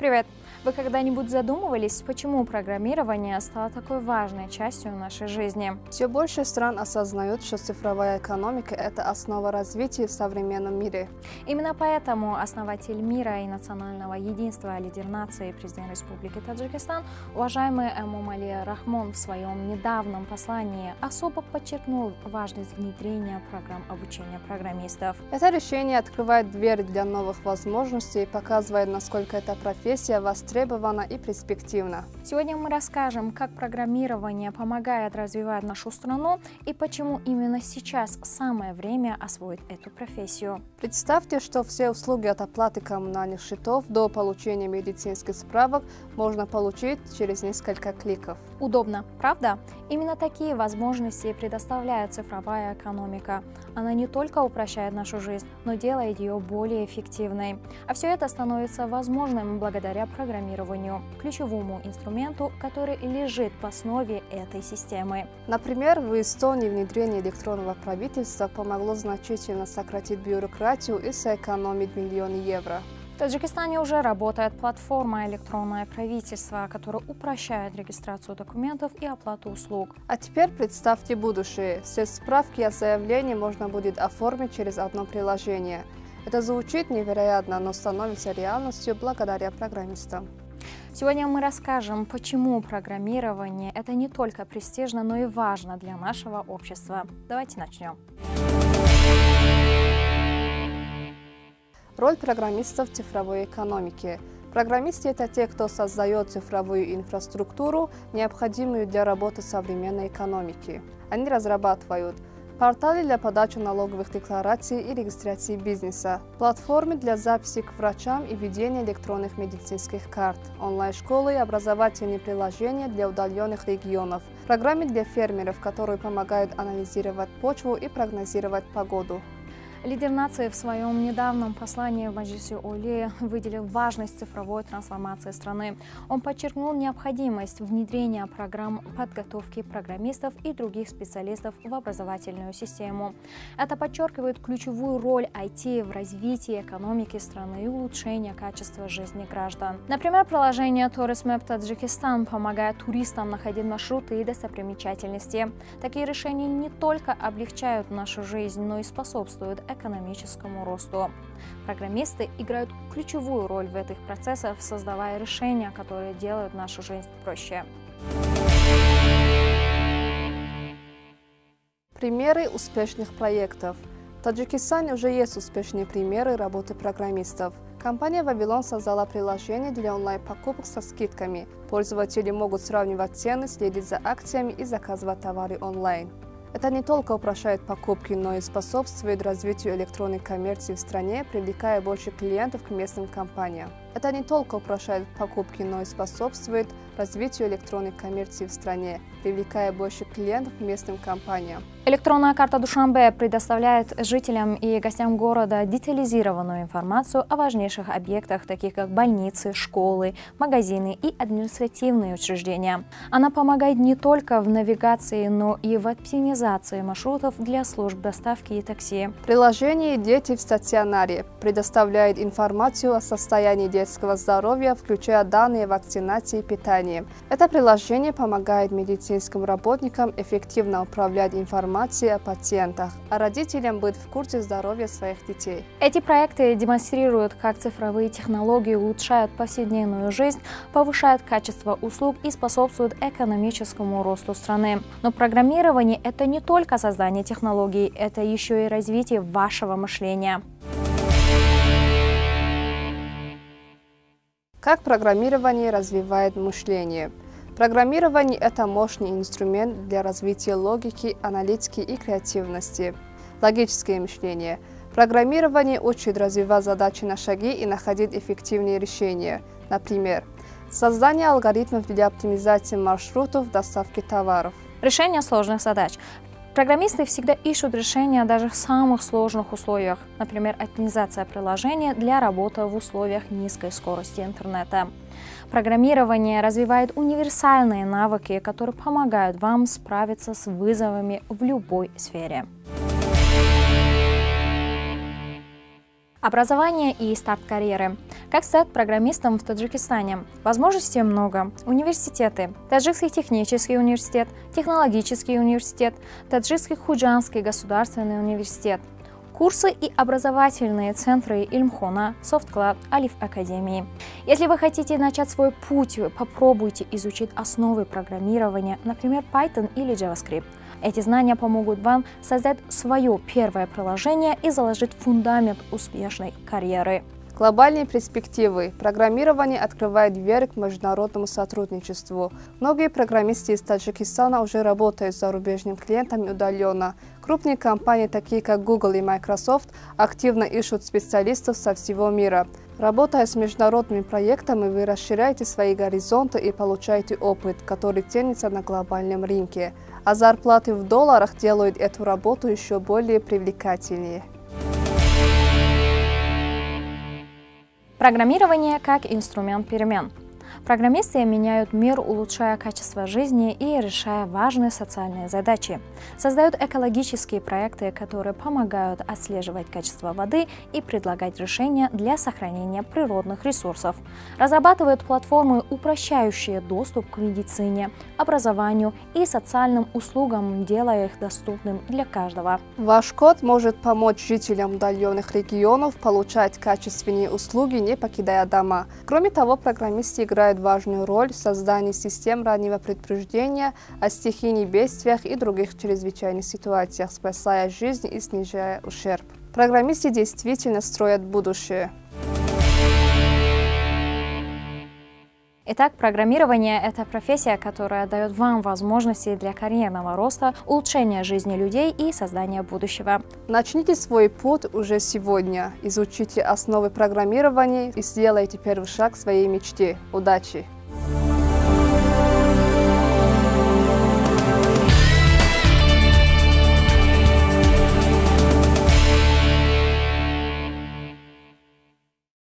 Привет! Вы когда-нибудь задумывались, почему программирование стало такой важной частью нашей жизни? Все больше стран осознают, что цифровая экономика – это основа развития в современном мире. Именно поэтому основатель мира и национального единства, лидер нации, президент Республики Таджикистан, уважаемый Эмомали Рахмон в своем недавнем послании особо подчеркнул важность внедрения программ обучения программистов. Это решение открывает дверь для новых возможностей и показывает, насколько эта профессия востребована и перспективна. Сегодня мы расскажем, как программирование помогает развивать нашу страну и почему именно сейчас самое время освоить эту профессию. Представьте, что все услуги от оплаты коммунальных счетов до получения медицинских справок можно получить через несколько кликов. Удобно, правда? Именно такие возможности предоставляет цифровая экономика. Она не только упрощает нашу жизнь, но делает ее более эффективной. А все это становится возможным благодаря программированию, ключевому инструменту, который лежит в основе этой системы. Например, в Эстонии внедрение электронного правительства помогло значительно сократить бюрократию и сэкономить миллионы евро. В Таджикистане уже работает платформа «Электронное правительство», которая упрощает регистрацию документов и оплату услуг. А теперь представьте будущее. Все справки о заявлении можно будет оформить через одно приложение. Это звучит невероятно, но становится реальностью благодаря программистам. Сегодня мы расскажем, почему программирование – это не только престижно, но и важно для нашего общества. Давайте начнем. Роль программистов в цифровой экономике. Программисты – это те, кто создает цифровую инфраструктуру, необходимую для работы современной экономики. Они разрабатывают порталы для подачи налоговых деклараций и регистрации бизнеса, платформы для записи к врачам и ведения электронных медицинских карт, онлайн-школы и образовательные приложения для удаленных регионов, программы для фермеров, которые помогают анализировать почву и прогнозировать погоду. Лидер нации в своем недавнем послании в Маджлисе Оли выделил важность цифровой трансформации страны. Он подчеркнул необходимость внедрения программ подготовки программистов и других специалистов в образовательную систему. Это подчеркивает ключевую роль IT в развитии экономики страны и улучшении качества жизни граждан. Например, приложение Tourist Map Таджикистан помогает туристам находить маршруты и достопримечательности. Такие решения не только облегчают нашу жизнь, но и способствуют экономическому росту. Программисты играют ключевую роль в этих процессах, создавая решения, которые делают нашу жизнь проще. Примеры успешных проектов. В Таджикистане уже есть успешные примеры работы программистов. Компания Вавилон создала приложение для онлайн-покупок со скидками. Пользователи могут сравнивать цены, следить за акциями и заказывать товары онлайн. Это не только упрощает покупки, но и способствует развитию электронной коммерции в стране, привлекая больше клиентов к местным компаниям. Это не только упрощает покупки, но и способствует развитию электронной коммерции в стране, привлекая больше клиентов к местным компаниям. Электронная карта Душанбе предоставляет жителям и гостям города детализированную информацию о важнейших объектах, таких как больницы, школы, магазины и административные учреждения. Она помогает не только в навигации, но и в оптимизации маршрутов для служб доставки и такси. Приложение «Дети в стационаре» предоставляет информацию о состоянии детского здоровья, включая данные вакцинации и питания. Это приложение помогает медицинским работникам эффективно управлять информацией о пациентах, а родителям быть в курсе здоровья своих детей. Эти проекты демонстрируют, как цифровые технологии улучшают повседневную жизнь, повышают качество услуг и способствуют экономическому росту страны. Но программирование – это не только создание технологий, это еще и развитие вашего мышления. Как программирование развивает мышление? Программирование – это мощный инструмент для развития логики, аналитики и креативности. Логическое мышление. Программирование учит развивать задачи на шаги и находить эффективные решения. Например, создание алгоритмов для оптимизации маршрутов доставки товаров. Решение сложных задач. Программисты всегда ищут решения даже в самых сложных условиях, например, оптимизация приложения для работы в условиях низкой скорости интернета. Программирование развивает универсальные навыки, которые помогают вам справиться с вызовами в любой сфере. Образование и старт карьеры. Как стать программистом в Таджикистане? Возможностей много. Университеты. Таджикский технический университет, технологический университет, Таджикский Худжанский государственный университет. Курсы и образовательные центры Ильмхона, Софтклаб, Алиф Академии. Если вы хотите начать свой путь, попробуйте изучить основы программирования, например, Python или JavaScript. Эти знания помогут вам создать свое первое приложение и заложить фундамент успешной карьеры. Глобальные перспективы. Программирование открывает дверь к международному сотрудничеству. Многие программисты из Таджикистана уже работают с зарубежными клиентами удаленно. Крупные компании, такие как Google и Microsoft, активно ищут специалистов со всего мира. Работая с международными проектами, вы расширяете свои горизонты и получаете опыт, который ценится на глобальном рынке. А зарплаты в долларах делают эту работу еще более привлекательнее. Программирование как инструмент перемен. Программисты меняют мир, улучшая качество жизни и решая важные социальные задачи. Создают экологические проекты, которые помогают отслеживать качество воды и предлагать решения для сохранения природных ресурсов. Разрабатывают платформы, упрощающие доступ к медицине, образованию и социальным услугам, делая их доступным для каждого. Ваш код может помочь жителям удаленных регионов получать качественные услуги, не покидая дома. Кроме того, программисты играют важную роль в создании систем раннего предупреждения о стихийных бедствиях и других чрезвычайных ситуациях, спасая жизнь и снижая ущерб. Программисты действительно строят будущее. Итак, программирование – это профессия, которая дает вам возможности для карьерного роста, улучшения жизни людей и создания будущего. Начните свой путь уже сегодня. Изучите основы программирования и сделайте первый шаг к своей мечте. Удачи!